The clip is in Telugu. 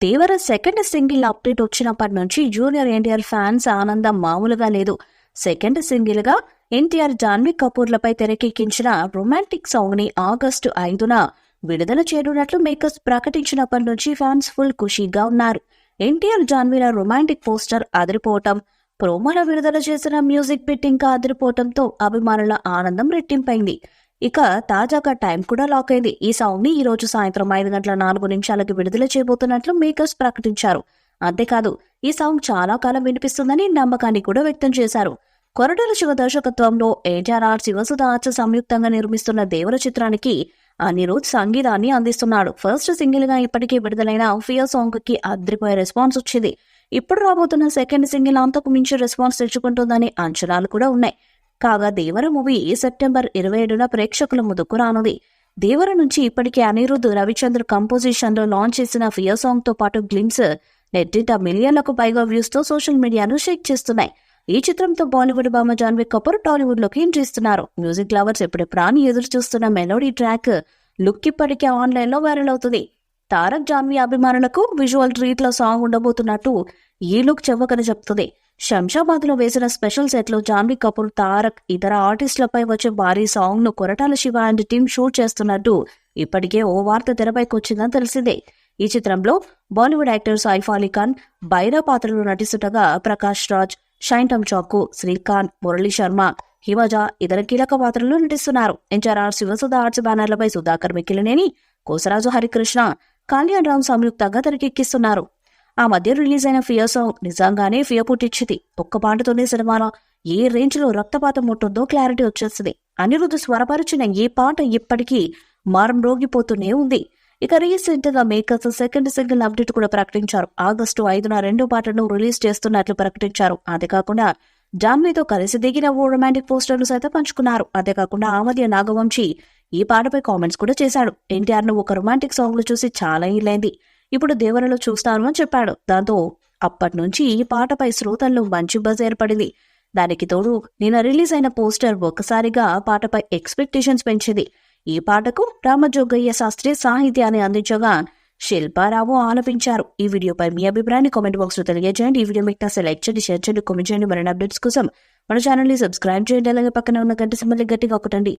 దేవర సెకండ్ సింగిల్ అప్డేట్ వచ్చినప్పటి నుంచి జూనియర్ ఎన్టీఆర్ ఫ్యాన్స్ ఆనందం మామూలుగా లేదు. సెకండ్ సింగిల్ గా ఎన్టీఆర్ జాన్వీ కపూర్లపై తెరకెక్కించిన రొమాంటిక్ సాంగ్ ని ఆగస్టు 5న విడుదల చేయనున్నట్లు మేకర్స్ ప్రకటించినప్పటి నుంచి ఫ్యాన్స్ ఫుల్ ఖుషీగా ఉన్నారు. ఎన్టీఆర్ జాన్వీల రొమాంటిక్ పోస్టర్ అదిరిపోవటం, ప్రోమోల విడుదల చేసిన మ్యూజిక్ బిట్ ఇంకా అదిరిపోవటంతో అభిమానుల ఆనందం రెట్టింపైంది. ఇక తాజాగా టైం కూడా లాక్ అయింది. ఈ సాంగ్ ని ఈ రోజు సాయంత్రం 5:04 విడుదల చేయబోతున్నట్లు మేకర్స్ ప్రకటించారు. అంతేకాదు ఈ సాంగ్ చాలా కాలం వినిపిస్తుందని నమ్మకాన్ని కూడా వ్యక్తం చేశారు. కొరటాల శివ దర్శకత్వంలో ఎన్టీఆర్ శివసుధ ఆర్ట్స్ సంయుక్తంగా నిర్మిస్తున్న దేవర చిత్రానికి అనిరుద్ సంగీతాన్ని అందిస్తున్నాడు. ఫస్ట్ సింగిల్ గా ఇప్పటికే విడుదలైన ఫియర్ సాంగ్ కి అద్రిపోయే రెస్పాన్స్ వచ్చింది. ఇప్పుడు రాబోతున్న సెకండ్ సింగిల్ అంతకు మించి రెస్పాన్స్ తెచ్చుకుంటుందని అంచనాలు కూడా ఉన్నాయి. కాగా దేవర మూవీ సెప్టెంబర్ 27న ప్రేక్షకుల ముందుకు రానుంది. దేవర నుంచి ఇప్పటికే అనిరుద్ రవిచంద్ర కంపోజిషన్ లో లాంచ్ చేసిన ఫియర్ సాంగ్ తో పాటు గ్లిమ్స్ నెట్టింట మిలియన్లకు పైగా వ్యూస్ తో సోషల్ మీడియాను షేక్ చేస్తున్నాయి. ఈ చిత్రంతో బాలీవుడ్ భామ జాన్వీ కపూర్ టాలీవుడ్ లోకి ఎంట్రీ ఇస్తున్నారు. మ్యూజిక్ లవర్స్ ఎప్పుడు ప్రాణి ఎదురు చూస్తున్న మెలోడీ ట్రాక్ లుక్ ఇప్పటికే ఆన్లైన్ లో వైరల్ అవుతుంది. తారక్ జాన్వీ అభిమానులకు విజువల్ ట్రీట్ లో సాంగ్ ఉండబోతున్నట్టు ఈ లుక్ చెవ్వకని చెప్తుంది. శంషాబాద్ లో వేసిన స్పెషల్ సెట్ లో జాన్వీ కపూర్, తారక్, ఇతర ఆర్టిస్టులపై వచ్చే భారీ సాంగ్ ను Koratala Shiva and team shoot చేస్తున్నట్టు ఇప్పటికే ఓ వార్త తెరపైకి వచ్చిందని తెలిసిందే. ఈ చిత్రంలో బాలీవుడ్ యాక్టర్ సైఫ్ అలీ ఖాన్ బైరా పాత్రలో నటిస్తుండగా ప్రకాష్ రాజ్, షైన్ చాకు, శ్రీకాంత్, మురళీ శర్మ, హిమజ ఇతర కీలక పాత్రల్లో నటిస్తున్నారు. ఎన్టీఆర్ శివసుధ ఆర్ట్స్ బ్యానర్లపై సుధాకర్ మిక్కిలినేని, కోసరాజు హరికృష్ణ, కళ్యాణ్ రామ్ సంయుక్తంగా తెరకెక్కిస్తున్నారు. ఆ మధ్య రిలీజ్ అయిన ఫియర్ సాంగ్ నిజంగానే ఫియర్ పుట్టించింది. ఒక్క పాటతోనే సినిమాలో ఏ రేంజ్ లో రక్తపాతం ఉంటుందో క్లారిటీ వచ్చేస్తుంది. అనిరుద్ధ్ స్వరపరిచిన ఈ పాట ఇప్పటికీ మారంరోగిపోతూనే ఉంది. ఇక రీసెంట్ గా మేకర్స్ సెకండ్ సింగిల్ అప్డేట్ కూడా ప్రకటించారు. ఆగస్టు 5న 2 పాటలను రిలీజ్ చేస్తున్నట్లు ప్రకటించారు. అంతేకాకుండా జాన్వీతో కలిసి దిగిన ఓ రొమాంటిక్ పోస్టర్లు సైతం పంచుకున్నారు. అంతేకాకుండా ఆ మధ్య నాగవంశీ ఈ పాటపై కామెంట్స్ కూడా చేశాడు. ఎన్టీఆర్ ను ఒక రొమాంటిక్ సాంగ్ లో చూసి చాలా ఏళ్లైంది, ఇప్పుడు దేవరలో చూస్తాను అని చెప్పాడు. దాంతో అప్పటి నుంచి ఈ పాటపై శ్రోతల్లో మంచి బజ్ ఏర్పడింది. దానికి తోడు నిన్న రిలీజ్ అయిన పోస్టర్ ఒక్కసారిగా పాటపై ఎక్స్పెక్టేషన్స్ పెంచింది. ఈ పాటకు రామజోగయ్య శాస్త్రి సాహిత్యాన్ని అందించగా శిల్పారావు ఆలపించారు. ఈ వీడియోపై మీ అభిప్రాయాన్ని కామెంట్ బాక్స్ లో తెలియజేయండి. ఈ వీడియో మీకు లైక్ చేయండి, షేర్ చేయండి, కామెంట్ చేయండి. మరిన్ని అప్డేట్స్ కోసం మన ఛానల్ ని సబ్స్క్రైబ్ చేయండి. అలాగే పక్కన ఉన్న గంట సింబల్ గట్టిగా కొట్టండి.